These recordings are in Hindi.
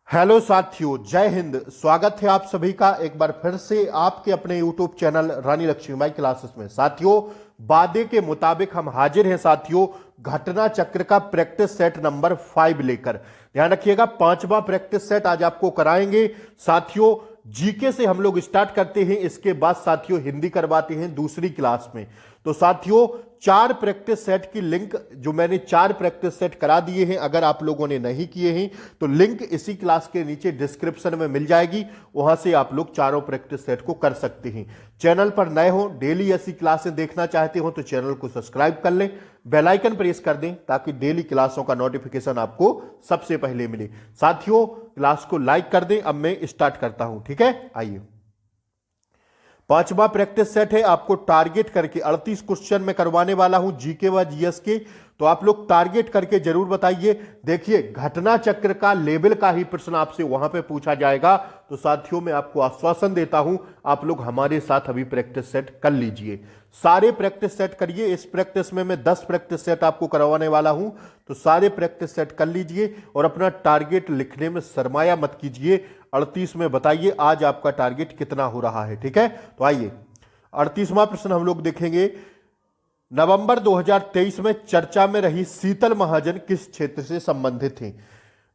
हेलो साथियों, जय हिंद। स्वागत है आप सभी का एक बार फिर से आपके अपने यूट्यूब चैनल रानी लक्ष्मीबाई क्लासेस में। साथियों, वादे के मुताबिक हम हाजिर हैं साथियों घटना चक्र का प्रैक्टिस सेट नंबर 5 लेकर। ध्यान रखिएगा, 5वां प्रैक्टिस सेट आज आपको कराएंगे। साथियों, जीके से हम लोग स्टार्ट करते हैं, इसके बाद साथियों हिंदी करवाते हैं दूसरी क्लास में। तो साथियों, 4 प्रैक्टिस सेट की लिंक जो मैंने 4 प्रैक्टिस सेट करा दिए हैं, अगर आप लोगों ने नहीं किए हैं तो लिंक इसी क्लास के नीचे डिस्क्रिप्शन में मिल जाएगी, वहां से आप लोग चारों प्रैक्टिस सेट को कर सकते हैं। चैनल पर नए हो, डेली ऐसी क्लासें देखना चाहते हो तो चैनल को सब्सक्राइब कर लें, बेल आइकन प्रेस कर दें ताकि डेली क्लासों का नोटिफिकेशन आपको सबसे पहले मिले। साथियों, क्लास को लाइक कर दें। अब मैं स्टार्ट करता हूं, ठीक है। आइए, 5वां प्रैक्टिस सेट है, आपको टारगेट करके 38 क्वेश्चन में करवाने वाला हूं, जीके व जीएस के। तो आप लोग टारगेट करके जरूर बताइए। देखिए, घटना चक्र का लेवल का ही प्रश्न आपसे वहां पे पूछा जाएगा। तो साथियों, मैं आपको आश्वासन देता हूं, आप लोग हमारे साथ अभी प्रैक्टिस सेट कर लीजिए। सारे प्रैक्टिस सेट करिए। इस प्रैक्टिस में मैं 10 प्रैक्टिस सेट आपको करवाने वाला हूं, तो सारे प्रैक्टिस सेट कर लीजिए और अपना टारगेट लिखने में सरमाया मत कीजिए। 38 में बताइए आज आपका टारगेट कितना हो रहा है, ठीक है। तो आइए, 38वां प्रश्न हम लोग देखेंगे। नवंबर 2023 में चर्चा में रही शीतल महाजन किस क्षेत्र से संबंधित थे?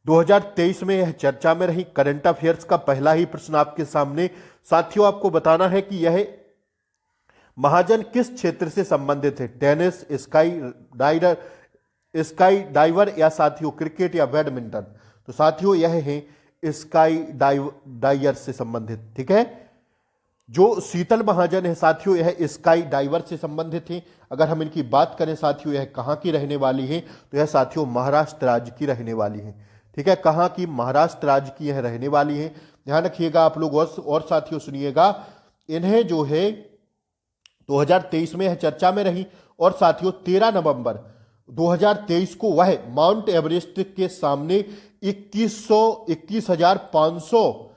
2023 में यह चर्चा में रही। करंट अफेयर्स का पहला ही प्रश्न आपके सामने। साथियों, आपको बताना है कि यह महाजन किस क्षेत्र से संबंधित है। टेनिस, स्काई डाइवर या साथियों क्रिकेट या बैडमिंटन। तो साथियों, यह है स्काई डाइवर से संबंधित, ठीक है। जो शीतल महाजन है साथियों, यह स्काई डाइवर से संबंधित है। अगर हम इनकी बात करें साथियों, यह कहां की रहने वाली है, तो यह साथियों महाराष्ट्र राज्य की रहने वाली है, ठीक है। कहां की? महाराष्ट्र राज्य की यह रहने वाली है। ध्यान रखिएगा आप लोग, और साथियों सुनिएगा, इन्हें जो है 2023 में यह चर्चा में रही और साथियों 13 नवंबर 2023 को वह माउंट एवरेस्ट के सामने 21,500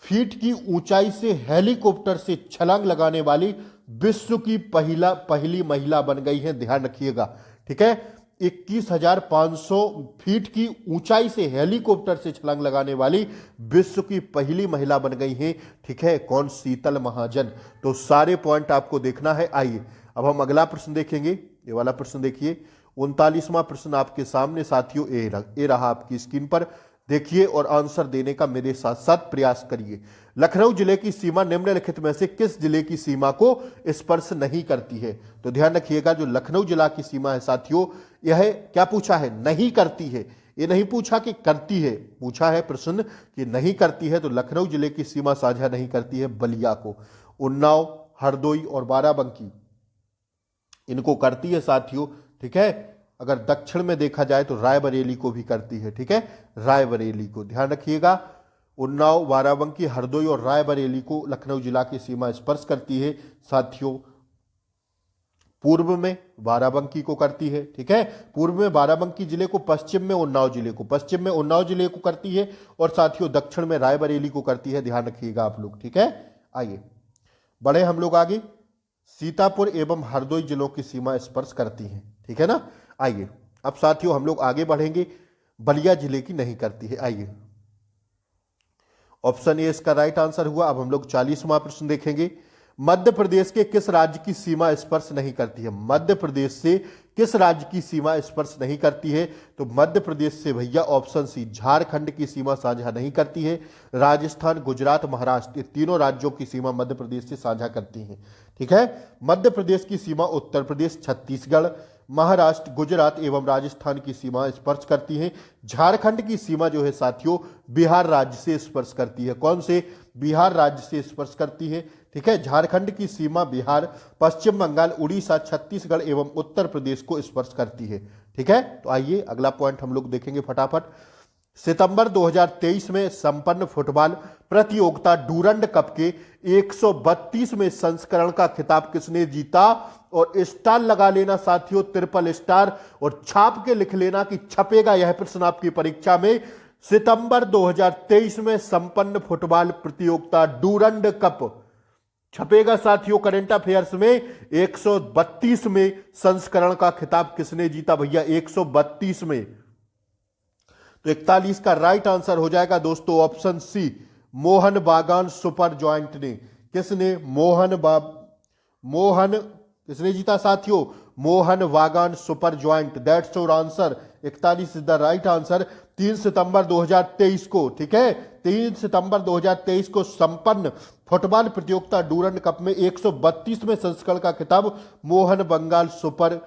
फीट की ऊंचाई से हेलीकॉप्टर से छलांग लगाने वाली विश्व की पहली महिला बन गई है। ध्यान रखिएगा, ठीक है। 21,500 फीट की ऊंचाई से हेलीकॉप्टर से छलांग लगाने वाली विश्व की पहली महिला बन गई है, ठीक है। कौन? शीतल महाजन। तो सारे पॉइंट आपको देखना है। आइए, अब हम अगला प्रश्न देखेंगे। ये वाला प्रश्न देखिए, 39वां प्रश्न आपके सामने साथियों, ये रहा आपकी स्क्रीन पर। देखिए और आंसर देने का मेरे साथ साथ प्रयास करिए। लखनऊ जिले की सीमा निम्नलिखित में से किस जिले की सीमा को स्पर्श नहीं करती है? तो ध्यान रखिएगा, जो लखनऊ जिला की सीमा है साथियों, यह क्या पूछा है? नहीं करती है। ये नहीं पूछा कि करती है, पूछा है प्रश्न कि नहीं करती है। तो लखनऊ जिले की सीमा साझा नहीं करती है बलिया को। उन्नाव, हरदोई और बाराबंकी इनको करती है साथियों, ठीक है। अगर दक्षिण में देखा जाए तो रायबरेली को भी करती है, ठीक है। रायबरेली को ध्यान रखिएगा, उन्नाव, बाराबंकी, हरदोई और रायबरेली को लखनऊ जिला की सीमा स्पर्श करती है साथियों। पूर्व में बाराबंकी को करती है, ठीक है। पूर्व में बाराबंकी जिले को, पश्चिम में उन्नाव जिले को करती है और साथियों दक्षिण में रायबरेली को करती है। ध्यान रखिएगा आप लोग, ठीक है। आइए बढ़े हम लोग आगे। सीतापुर एवं हरदोई जिलों की सीमा स्पर्श करती है, ठीक है ना। आइए अब साथियों हम लोग आगे बढ़ेंगे। बलिया जिले की नहीं करती है। आइए, ऑप्शन ए इसका राइट आंसर हुआ। अब हम लोग 40वां प्रश्न देखेंगे। मध्य प्रदेश के किस राज्य की सीमा स्पर्श नहीं करती है? मध्य प्रदेश से किस राज्य की सीमा स्पर्श नहीं करती है? तो मध्य प्रदेश से भैया ऑप्शन सी, झारखंड की सीमा साझा नहीं करती है। राजस्थान, गुजरात, महाराष्ट्र, ये तीनों राज्यों की सीमा मध्य प्रदेश से साझा करती है, ठीक है। मध्य प्रदेश की सीमा उत्तर प्रदेश, छत्तीसगढ़, महाराष्ट्र, गुजरात एवं राजस्थान की सीमा स्पर्श करती है। झारखंड की सीमा जो है साथियों बिहार राज्य से स्पर्श करती है। कौन से? बिहार राज्य से स्पर्श करती है, ठीक है। झारखंड की सीमा बिहार, पश्चिम बंगाल, उड़ीसा, छत्तीसगढ़ एवं उत्तर प्रदेश को स्पर्श करती है, ठीक है। तो आइए अगला पॉइंट हम लोग देखेंगे फटाफट। सितंबर 2023 में संपन्न फुटबॉल प्रतियोगिता डूरंड कप के 132वें संस्करण का खिताब किसने जीता? और स्टार लगा लेना साथियों, ट्रिपल स्टार, और छाप के लिख लेना कि छपेगा यह प्रश्न आपकी परीक्षा में। सितंबर 2023 में संपन्न फुटबॉल प्रतियोगिता डूरंड कप छपेगा साथियों। करंट अफेयर्स में 132वें संस्करण का खिताब किसने जीता भैया? 132 में। तो 41 का राइट आंसर हो जाएगा दोस्तों ऑप्शन सी, मोहन बागान सुपर जॉइंट ने। किसने? मोहन किसने जीता साथियों? मोहन बागान super joint, that's your answer. 41 is the right answer. 3 सितंबर 2023 को, ठीक है, 3 सितंबर 2023 को संपन्न फुटबॉल प्रतियोगिता डूरंड कप में 132वें संस्करण का खिताब मोहन बंगाल सुपर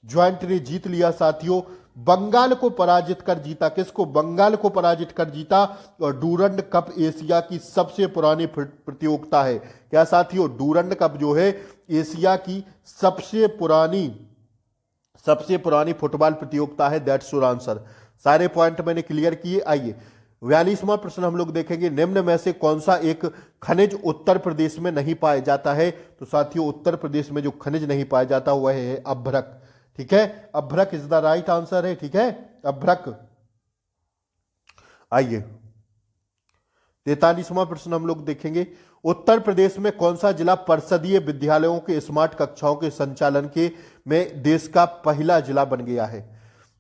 ज्वाइंट ने जीत लिया साथियों। बंगाल को पराजित कर जीता। किसको? बंगाल को पराजित कर जीता। और डूरंड कप एशिया की सबसे पुरानी प्रतियोगिता है। क्या साथियों? डूरंड कप जो है एशिया की सबसे पुरानी फुटबॉल प्रतियोगिता है। That's your answer. सारे पॉइंट मैंने क्लियर किए। आइए 42वां प्रश्न हम लोग देखेंगे। निम्न में से कौन सा एक खनिज उत्तर प्रदेश में नहीं पाया जाता है? तो साथियों उत्तर प्रदेश में जो खनिज नहीं पाया जाता वह है अभ्रक, ठीक है, अभ्रक इज द राइट आंसर है, ठीक है, अभ्रक। आइए 43वां प्रश्न हम लोग देखेंगे। उत्तर प्रदेश में कौन सा जिला परिषदीय विद्यालयों के स्मार्ट कक्षाओं के संचालन के में देश का पहला जिला बन गया है?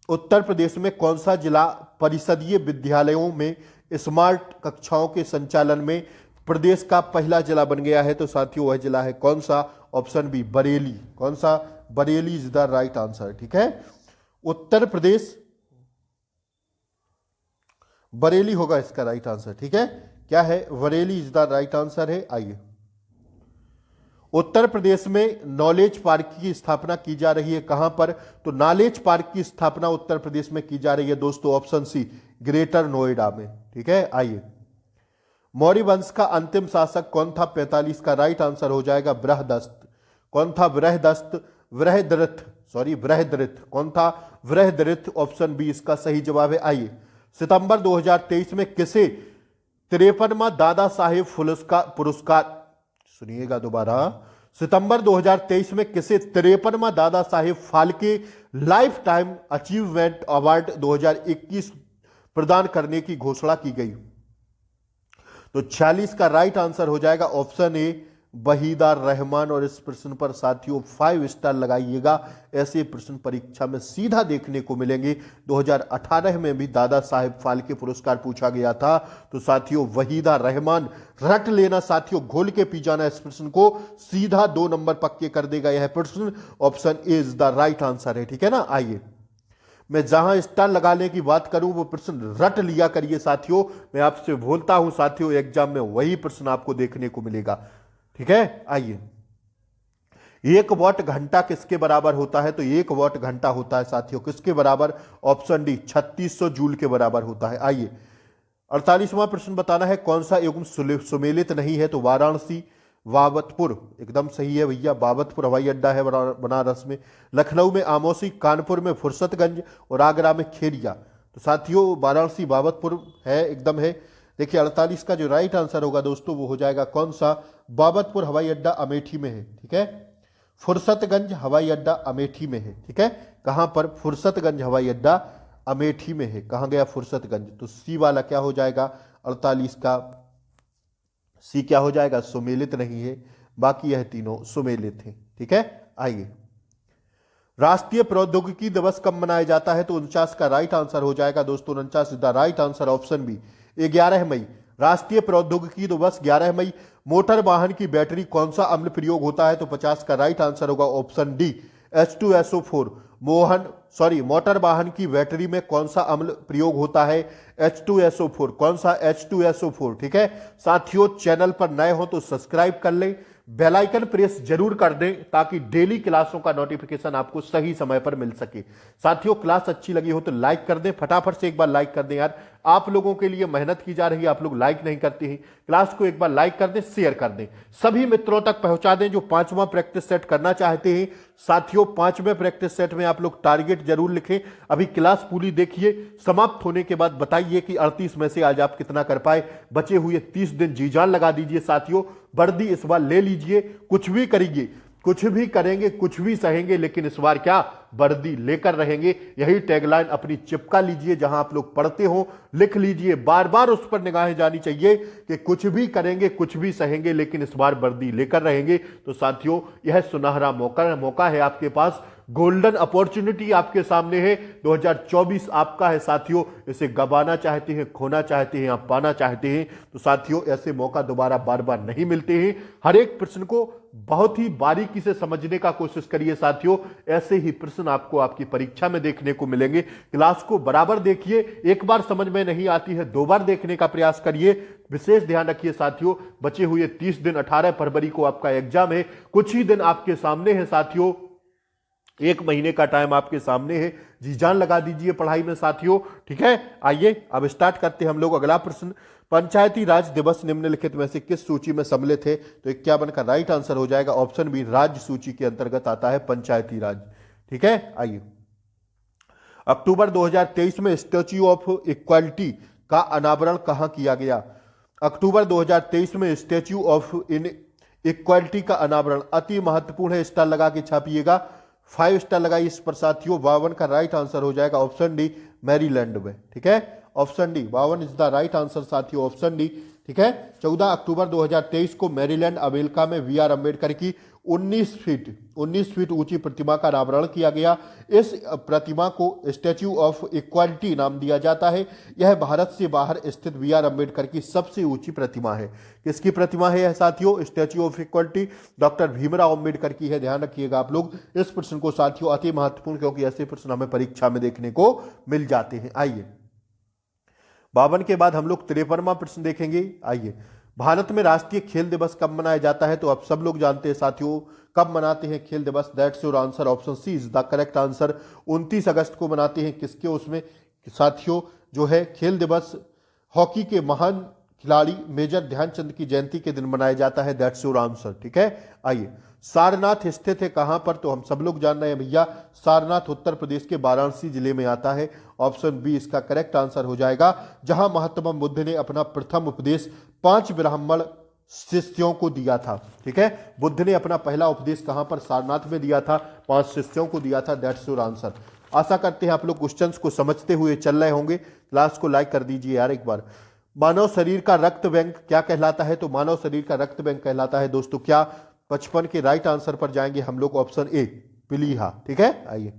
उत्तर प्रदेश में कौन सा जिला परिषदीय विद्यालयों में स्मार्ट कक्षाओं के संचालन में प्रदेश का पहला जिला बन गया है? तो साथियों वह जिला है कौन सा? Option B, Bareilly. कौन सा? Bareilly is the right answer, ठीक है। उत्तर प्रदेश, बरेली होगा इसका राइट आंसर, ठीक है। क्या है? Bareilly is the right answer है। आइए उत्तर प्रदेश में नॉलेज पार्क की स्थापना की जा रही है, कहां पर? तो नॉलेज पार्क की स्थापना उत्तर प्रदेश में की जा रही है दोस्तों, ऑप्शन सी, ग्रेटर नोएडा में, ठीक है। आइए मौर्य वंश का अंतिम शासक कौन था? 45 का राइट आंसर हो जाएगा बृहदस्त। कौन था? बृहदस्त, बृहदरथ। कौन था? बृहदरथ, ऑप्शन बी इसका सही जवाब है। आइए सितंबर 2023 में किसे 53वां दादा साहेब पुरस्कार, सुनिएगा दोबारा, सितंबर 2023 में किसे 53वां Dada Saheb Phalke lifetime achievement award 2021 प्रदान करने की घोषणा की गई? तो 46 का राइट आंसर हो जाएगा ऑप्शन ए, वहीदा रहमान। और इस प्रश्न पर साथियों 5 स्टार लगाइएगा। ऐसे प्रश्न परीक्षा में सीधा देखने को मिलेंगे। 2018 में भी दादा साहेब फाल्के पुरस्कार पूछा गया था। तो साथियों वहीदा रहमान, रट लेना साथियों, घोल के पी जाना इस प्रश्न को, सीधा 2 नंबर पक्के कर देगा यह प्रश्न। Option A is the right answer है, ठीक है ना। आइए मैं जहां स्टार लगाने की बात करूं वो प्रश्न रट लिया करिए साथियों। मैं आपसे बोलता हूं साथियों एग्जाम में वही प्रश्न आपको देखने को मिलेगा, ठीक है। आइए 1 वॉट घंटा किसके बराबर होता है? तो 1 वॉट घंटा होता है साथियों किसके बराबर? ऑप्शन डी, 3600 जूल के बराबर होता है। आइए 48वां प्रश्न बताना है कौन सा युग्म सुमेलित नहीं है? तो वाराणसी, बाबतपुर एकदम सही है भैया, बाबतपुर हवाई अड्डा है बनारस में, लखनऊ में आमोसी, कानपुर में फुर्सतगंज और आगरा में खेरिया। तो साथियों वाराणसी बाबतपुर है, एकदम है। देखिए 48 का जो राइट आंसर होगा दोस्तों वो हो जाएगा कौन सा? बाबतपुर हवाई अड्डा अमेठी में है, ठीक है। फुर्सतगंज हवाई अड्डा अमेठी में है, ठीक है। कहां पर? फुर्सतगंज हवाई अड्डा अमेठी में है। कहां गया? फुर्सतगंज। तो सी वाला क्या हो जाएगा? 48 का सी क्या हो जाएगा? सुमेलित नहीं है, बाकी यह तीनों सुमेलित हैं, ठीक है। आइए राष्ट्रीय प्रौद्योगिकी दिवस कब मनाया जाता है? तो 49 का राइट आंसर हो जाएगा दोस्तों, 49 is the right answer, option B, 11 मई। राष्ट्रीय प्रौद्योगिकी दिवस 11 मई। मोटर वाहन की बैटरी कौन सा अम्ल प्रयोग होता है? तो 50 का राइट आंसर होगा ऑप्शन डी, H2SO4। मोटर वाहन की बैटरी में कौन सा अम्ल प्रयोग होता है? H2SO4। कौन सा? H2SO4, ठीक है। साथियों चैनल पर नए हो तो सब्सक्राइब कर लें, बेल आइकन प्रेस जरूर कर दें ताकि डेली क्लासों का नोटिफिकेशन आपको सही समय पर मिल सके। साथियों क्लास अच्छी लगी हो तो लाइक कर दें, फटाफट से एक बार लाइक कर दें यार, आप लोगों के लिए मेहनत की जा रही है, आप लोग लाइक नहीं करते हैं। क्लास को एक बार लाइक कर दें, शेयर कर दें, सभी मित्रों तक पहुंचा दें जो 5वां प्रैक्टिस सेट करना चाहते हैं। साथियों 5वें प्रैक्टिस सेट में आप लोग टारगेट जरूर लिखें। अभी क्लास पूरी देखिए, समाप्त होने के बाद बताइए कि 38 में से आज आप कितना कर पाए। बचे हुए 30 दिन जी जान लगा दीजिए साथियों, वर्दी इस बार ले लीजिए। कुछ भी करेंगे, कुछ भी करेंगे, कुछ भी सहेंगे, लेकिन इस बार क्या वर्दी लेकर रहेंगे। यही टैगलाइन अपनी चिपका लीजिए, जहां आप लोग पढ़ते हो लिख लीजिए, बार बार उस पर निगाहें जानी चाहिए कि कुछ भी करेंगे, कुछ भी सहेंगे, लेकिन इस बार वर्दी लेकर रहेंगे। तो साथियों, यह सुनहरा मौका है आपके पास, गोल्डन अपॉर्चुनिटी आपके सामने है। 2024 आपका है साथियों, इसे गंवाना चाहते हैं, खोना चाहते हैं या पाना चाहते हैं तो साथियों ऐसे मौका दोबारा बार बार नहीं मिलते हैं। हर एक प्रश्न को बहुत ही बारीकी से समझने का कोशिश करिए साथियों, ऐसे ही प्रश्न आपको आपकी परीक्षा में देखने को मिलेंगे। क्लास को बराबर देखिए, एक बार समझ में नहीं आती है 2 बार देखने का प्रयास करिए। विशेष ध्यान रखिए साथियों, बचे हुए 30 दिन 18 फरवरी को आपका एग्जाम है, कुछ ही दिन आपके सामने है साथियों, 1 महीने का टाइम आपके सामने है, जी जान लगा दीजिए पढ़ाई में साथियों। ठीक है, आइए अब स्टार्ट करते हैं हम लोग। अगला प्रश्न, पंचायती राज दिवस निम्नलिखित में से किस सूची में सम्मिलित है? तो 51 का राइट आंसर हो जाएगा ऑप्शन बी, राज्य सूची के अंतर्गत आता है पंचायती राज। ठीक है, आइए। अक्टूबर 2023 में स्टैच्यू ऑफ इक्वालिटी का अनावरण कहां किया गया? अक्टूबर 2023 में स्टैच्यू ऑफ इक्वालिटी का अनावरण, अति महत्वपूर्ण है, स्टार लगा के छापिएगा, 5 स्टार लगाइए इस पर साथियों। 52 का राइट आंसर हो जाएगा ऑप्शन डी, मैरीलैंड में। ठीक है, option D 52 is the right answer साथियों, ऑप्शन डी। ठीक है, 14 अक्टूबर 2023 को मैरीलैंड अमेरिका में वी.आर. अम्बेडकर की 19 फीट ऊंची प्रतिमा का अनावरण किया गया। इस प्रतिमा को स्टैच्यू ऑफ इक्वालिटी नाम दिया जाता है। यह भारत से बाहर स्थित वी.आर. अम्बेडकर की सबसे ऊंची प्रतिमा है। किसकी प्रतिमा है यह साथियों? Statue of equality doctor Bhimrao Ambedkar की है। ध्यान रखिएगा आप लोग इस प्रश्न को साथियों, अति महत्वपूर्ण, क्योंकि ऐसे प्रश्न हमें परीक्षा में देखने को मिल जाते हैं। आइए 52 के बाद हम लोग 53वां प्रश्न देखेंगे। आइए, भारत में राष्ट्रीय खेल दिवस कब मनाया जाता है? तो आप सब लोग जानते हैं साथियों, कब मनाते हैं खेल दिवस? That's your answer, option C is the correct answer. 29 अगस्त को मनाते हैं। किसके उसमें साथियों जो है खेल दिवस, हॉकी के महान खिलाड़ी मेजर ध्यानचंद की जयंती के दिन मनाया जाता है। That's your answer. ठीक है, आइए, सारनाथ स्थित है कहां पर? तो हम सब लोग जान रहे हैं भैया, सारनाथ उत्तर प्रदेश के वाराणसी जिले में आता है। ऑप्शन बी इसका करेक्ट आंसर हो जाएगा, जहां महात्मा बुद्ध ने अपना प्रथम उपदेश 5 ब्राह्मण शिष्यों को दिया था। ठीक है, बुद्ध ने अपना पहला उपदेश कहां पर? सारनाथ में दिया था, 5 शिष्यों को दिया था। That's your answer. आशा करते हैं आप लोग क्वेश्चंस को समझते हुए चल रहे होंगे। क्लास को लाइक कर दीजिए यार एक बार। मानव शरीर का रक्त बैंक क्या कहलाता है? तो मानव शरीर का रक्त बैंक कहलाता है दोस्तों क्या? 55 के राइट आंसर पर जाएंगे हम लोग, ऑप्शन ए, प्लीहा। ठीक है, आइए,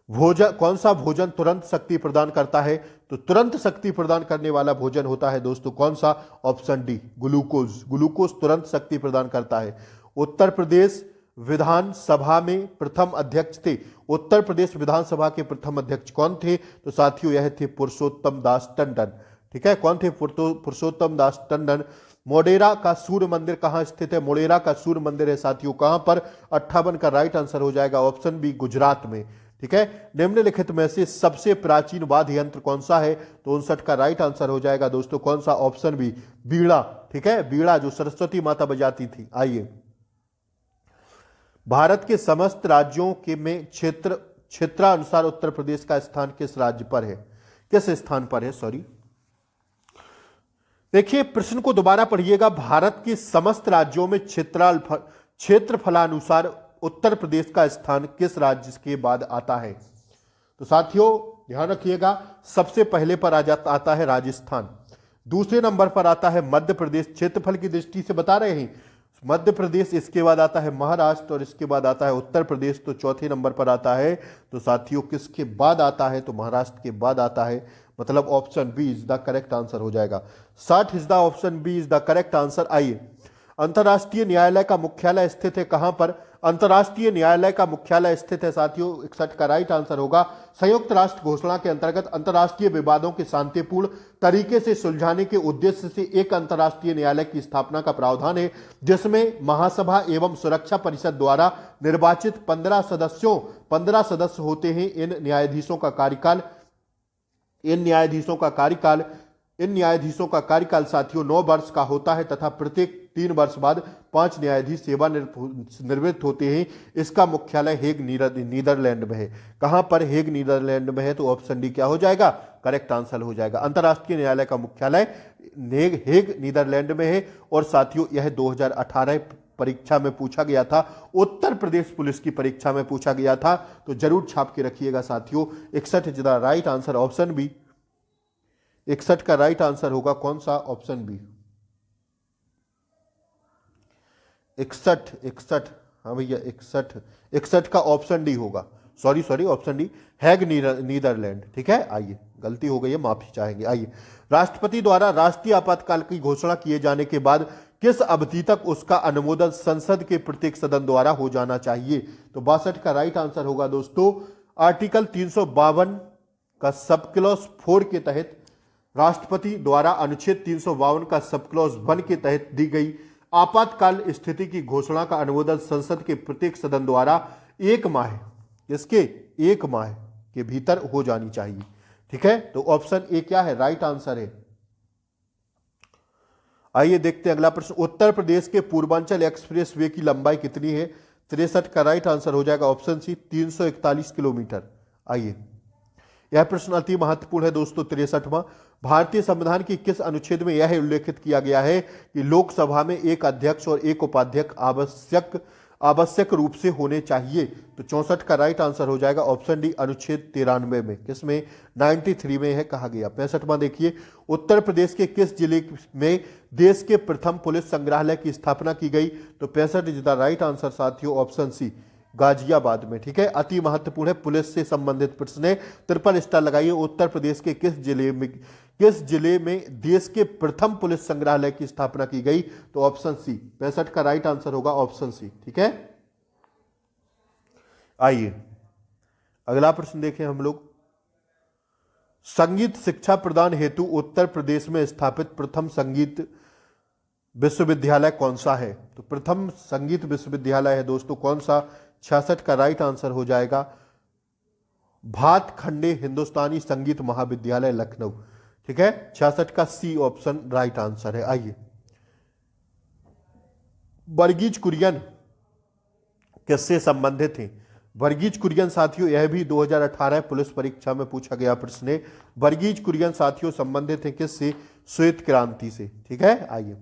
भोजन, कौन सा भोजन तुरंत शक्ति प्रदान करता है? तो तुरंत शक्ति प्रदान करने वाला भोजन होता है दोस्तों कौन सा? Option D, glucose. ग्लूकोज तुरंत शक्ति प्रदान करता है। उत्तर प्रदेश विधानसभा में प्रथम अध्यक्ष थे। उत्तर प्रदेश विधानसभा के प्रथम अध्यक्ष कौन थे? तो साथियों यह थे पुरुषोत्तम दास टंडन। ठीक है, कौन थे? पुरुषोत्तम दास टंडन। मोडेरा का सूर्य मंदिर कहां स्थित है? मोडेरा का सूर्य मंदिर है साथियों कहां पर? 58 का राइट आंसर हो जाएगा ऑप्शन बी, गुजरात में। ठीक है, निम्नलिखित में से सबसे प्राचीन वाद्य यंत्र कौन सा है? तो 59 का राइट आंसर हो जाएगा दोस्तों कौन सा? ऑप्शन बी, बीड़ा। ठीक है, बीड़ा जो सरस्वती माता बजाती थी। आइए, भारत के समस्त राज्यों के में क्षेत्रानुसार उत्तर प्रदेश का स्थान किस राज्य पर है? किस स्थान पर है? सॉरी, देखिए प्रश्न को दोबारा पढ़िएगा। भारत के समस्त राज्यों में क्षेत्रफलानुसार उत्तर प्रदेश का स्थान किस राज्य के बाद आता है? तो साथियों ध्यान रखिएगा, सबसे पहले पर आता है राजस्थान, दूसरे नंबर पर आता है मध्य प्रदेश, क्षेत्रफल की दृष्टि से बता रहे हैं मध्य प्रदेश, इसके बाद आता है महाराष्ट्र और इसके बाद आता है उत्तर प्रदेश, तो चौथे नंबर पर आता है। तो साथियों किसके बाद आता है? तो महाराष्ट्र के बाद आता है, मतलब option B is the correct answer हो जाएगा। 60 is the option B is the correct answer. आइए, अंतर्राष्ट्रीय न्यायालय का मुख्यालय स्थित है कहां पर? अंतर्राष्ट्रीय न्यायालय का मुख्यालय स्थित है साथियों, 61 का राइट आंसर होगा, संयुक्त राष्ट्र घोषणा के अंतर्गत अंतर्राष्ट्रीय विवादों के शांतिपूर्ण तरीके से सुलझाने के उद्देश्य से एक अंतर्राष्ट्रीय न्यायालय की स्थापना का प्रावधान है, जिसमें महासभा एवं सुरक्षा परिषद द्वारा निर्वाचित 15 सदस्य होते हैं। इन न्यायाधीशों का कार्यकाल साथियों 9 वर्ष का होता है तथा प्रत्येक 3 वर्ष बाद 5 न्यायाधीश सेवानिवृत्त होते हैं। इसका मुख्यालय हेग नीदरलैंड में है। कहां पर? हेग नीदरलैंड में है, तो ऑप्शन डी क्या हो जाएगा? करेक्ट आंसर हो जाएगा। अंतर्राष्ट्रीय न्यायालय का मुख्यालय हेग नीदरलैंड में है और साथियों यह 2018 परीक्षा में पूछा गया था, उत्तर प्रदेश पुलिस की परीक्षा में पूछा गया था, तो जरूर छाप के रखिएगा साथियों। 61 is the right answer, option B. 61 का राइट आंसर होगा कौन सा? Option B. 61 61, हाँ भैया 61, 61 का ऑप्शन डी होगा। सॉरी ऑप्शन डी, हैग नीदरलैंड। ठीक है, आइए गलती हो गई है, माफी चाहेंगे। आइए, राष्ट्रपति द्वारा राष्ट्रीय आपातकाल की घोषणा किए जाने के बाद किस अवधि तक उसका अनुमोदन संसद के प्रत्येक सदन द्वारा हो जाना चाहिए? तो 62 का राइट आंसर होगा दोस्तों आर्टिकल 352 का सब क्लॉज 4 के तहत, राष्ट्रपति द्वारा अनुच्छेद 352 का सब क्लॉज 1 के तहत दी गई आपातकाल स्थिति की घोषणा का अनुमोदन संसद के प्रत्येक सदन द्वारा 1 माह, इसके 1 माह के भीतर हो जानी चाहिए। ठीक है, तो ऑप्शन ए क्या है? राइट आंसर है। आइए देखते हैं अगला प्रश्न। उत्तर प्रदेश के पूर्वांचल एक्सप्रेस वे की लंबाई कितनी है? 63 का राइट आंसर हो जाएगा ऑप्शन सी, 341 किलोमीटर। आइए, यह प्रश्न अति महत्वपूर्ण है दोस्तों। 63वां, भारतीय संविधान की किस अनुच्छेद में यह उल्लेखित किया गया है कि लोकसभा में एक अध्यक्ष और एक उपाध्यक्ष आवश्यक रूप से होने चाहिए? तो 64 का राइट आंसर हो जाएगा ऑप्शन डी, अनुच्छेद 93 में। किसमें? 93 में है कहा गया। 65वां देखिए, उत्तर प्रदेश के किस जिले में देश के प्रथम पुलिस संग्रहालय की स्थापना की गई? तो 65 इज द राइट आंसर साथियों, ऑप्शन सी, गाजियाबाद में। ठीक है, अति महत्वपूर्ण है, पुलिस से संबंधित प्रश्न है। 53 स्टार लगाइए। उत्तर प्रदेश के किस जिले में देश के प्रथम पुलिस संग्रहालय की स्थापना की गई? तो ऑप्शन सी, 65 का राइट आंसर होगा ऑप्शन सी। ठीक है, आइए अगला प्रश्न देखें हम लोग। संगीत शिक्षा प्रदान हेतु उत्तर प्रदेश में स्थापित प्रथम संगीत विश्वविद्यालय कौन सा है? तो प्रथम संगीत विश्वविद्यालय है दोस्तों कौन सा? 66 का राइट आंसर हो जाएगा भातखंडे हिंदुस्तानी संगीत महाविद्यालय लखनऊ। ठीक है, 66 का सी ऑप्शन राइट आंसर है। आइए, वर्गीज कुरियन किससे संबंधित हैं? वर्गीज कुरियन साथियों, यह भी 2018 पुलिस परीक्षा में पूछा गया प्रश्न है। वर्गीज कुरियन साथियों संबंधित है किससे? श्वेत क्रांति से। ठीक है, आइए,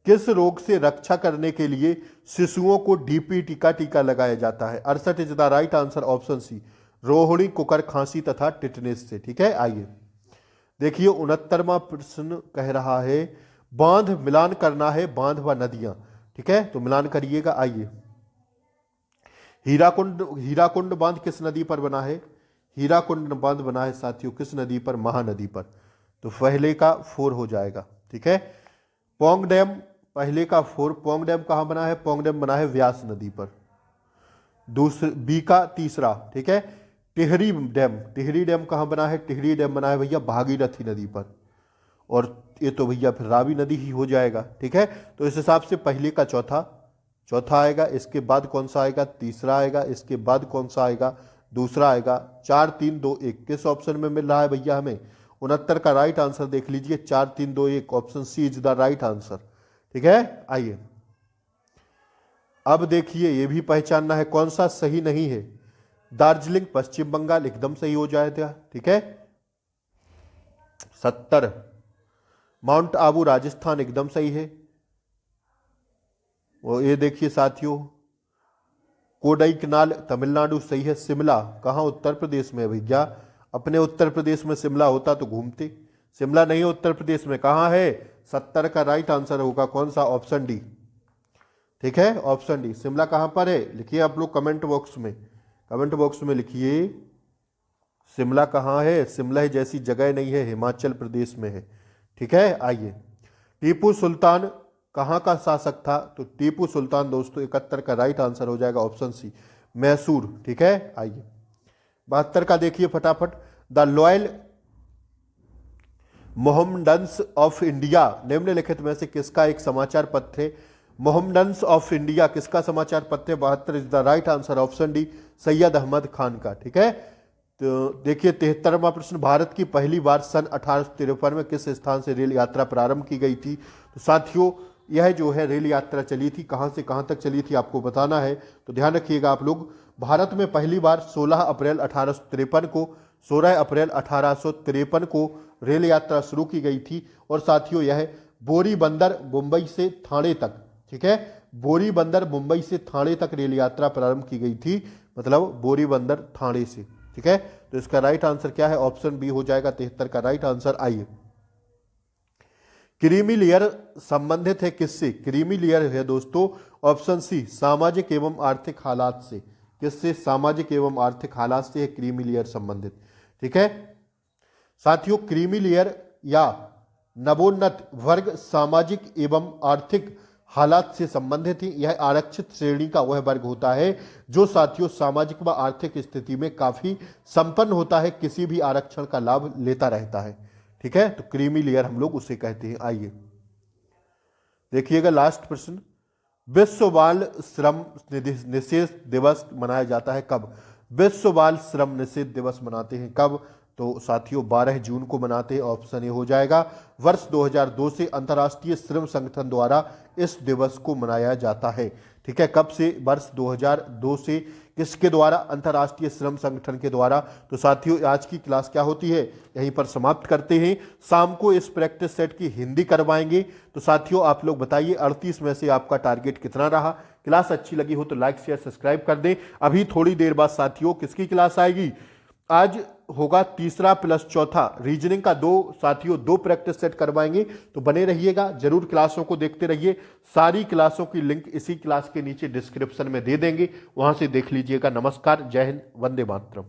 किस रोग से रक्षा करने के लिए शिशुओं को डीपीटी का टीका लगाया जाता है? 68 is the right answer, option C, रोहिणी, कुकर, खांसी तथा टिटनेस से। ठीक है, आइए देखिए 69वां प्रश्न कह रहा है बांध मिलान करना है, बांध व नदियां। ठीक है, तो मिलान करिएगा। आइए, हीराकुंड बांध किस नदी पर बना है? हीराकुंड बांध बना है साथियों किस नदी पर? महानदी पर। तो पहले का 4 हो जाएगा। ठीक है, पोंग डैम पहले का 4, पोंग डैम कहां बना है? पोंग डैम बना है व्यास नदी पर। दूसरे बी का तीसरा, ठीक है, टिहरी डैम कहां बना है? टिहरी डैम बना है भैया भागीरथी नदी पर। और ये तो भैया फिर रावी नदी ही हो जाएगा। ठीक है, तो इस हिसाब से पहले का चौथा आएगा, इसके बाद कौन सा आएगा? तीसरा आएगा, इसके बाद कौन सा आएगा? दूसरा आएगा। 4 3 2 1 किस ऑप्शन में मिल रहा है भैया हमें? 69 का राइट आंसर देख लीजिए, 4 3 2 1, option C is the right answer. ठीक है, आइए अब देखिए ये भी पहचानना है कौन सा सही नहीं है। दार्जिलिंग पश्चिम बंगाल एकदम सही हो जाएगा। ठीक है, 70। माउंट आबू राजस्थान एकदम सही है। और ये देखिए साथियों कोडाईकनाल तमिलनाडु सही है। शिमला कहां? उत्तर प्रदेश में भैया। अपने उत्तर प्रदेश में शिमला होता तो घूमते, शिमला नहीं उत्तर प्रदेश में। कहां है? 70 का राइट आंसर होगा कौन सा? Option D. ठीक है, ऑप्शन डी। शिमला कहां पर है? लिखिए आप लोग कमेंट बॉक्स में लिखिए शिमला कहां है। शिमला जैसी जगह नहीं है, हिमाचल प्रदेश में है। ठीक है, आइए टीपू सुल्तान कहां का शासक था? तो टीपू सुल्तान दोस्तों 71 का राइट आंसर हो जाएगा ऑप्शन सी, मैसूर। ठीक है, आइए 72 का देखिए फटाफट। The loyal Mohammedans of India निम्नलिखित में से किसका एक समाचार पत्र है? मोहम्मडन्स ऑफ इंडिया किसका समाचार पत्र है? 72 is the right answer, option D, Syed Ahmad Khan का। ठीक है, तो देखिए 73वां प्रश्न, भारत की पहली बार सन 1853 में किस स्थान से रेल यात्रा प्रारंभ की गई थी? तो साथियों यह जो है रेल यात्रा चली थी कहां से कहां तक चली थी आपको बताना है, तो ध्यान रखिएगा आप लोग। भारत में पहली बार 16 अप्रैल 1853 को रेल यात्रा शुरू की गई थी। और साथियों यह बोरी बंदर मुंबई से थाने तक, ठीक है, बोरीबंदर मुंबई से ठाणे तक रेल यात्रा प्रारंभ की गई थी, मतलब बोरीबंदर ठाणे से। ठीक है, तो इसका राइट आंसर क्या है? ऑप्शन बी हो जाएगा 73 का राइट आंसर। आइए, क्रीमी लेयर संबंधित है किससे? क्रीमी लेयर है दोस्तों ऑप्शन सी, सामाजिक एवं आर्थिक हालात से। किससे? सामाजिक एवं आर्थिक हालात से है क्रीमी लेयर संबंधित। ठीक है साथियों, क्रीमी लेयर या नवोन्नत वर्ग सामाजिक एवं आर्थिक हालात से संबंधित है। यह आरक्षित श्रेणी का वह वर्ग होता है जो साथियों सामाजिक व आर्थिक स्थिति में काफी संपन्न होता है, किसी भी आरक्षण का लाभ लेता रहता है। ठीक है, तो क्रीमी लेयर हम लोग उसे कहते हैं। आइए देखिएगा लास्ट प्रश्न, विश्व बाल श्रम निषेध दिवस मनाया जाता है कब? विश्व बाल श्रम निषेध दिवस मनाते हैं कब? तो साथियों 12 जून को मनाते हैं, ऑप्शन ए हो जाएगा। वर्ष 2002 से अंतर्राष्ट्रीय श्रम संगठन द्वारा इस दिवस को मनाया जाता है। ठीक है, कब से? वर्ष 2002 से। किसके द्वारा? अंतर्राष्ट्रीय श्रम संगठन के द्वारा। तो साथियों आज की क्लास क्या होती है, यहीं पर समाप्त करते हैं। शाम को इस प्रैक्टिस सेट की हिंदी करवाएंगे। तो साथियों आप लोग बताइए 38 में से आपका टारगेट कितना रहा? क्लास अच्छी लगी हो तो लाइक शेयर सब्सक्राइब कर दें। अभी थोड़ी देर बाद साथियों किसकी क्लास आएगी? आज होगा तीसरा प्लस चौथा रीजनिंग का साथियों दो प्रैक्टिस सेट करवाएंगे, तो बने रहिएगा, जरूर क्लासों को देखते रहिए। सारी क्लासों की लिंक इसी क्लास के नीचे डिस्क्रिप्शन में दे देंगे, वहां से देख लीजिएगा। नमस्कार, जय हिंद, वंदे मातरम।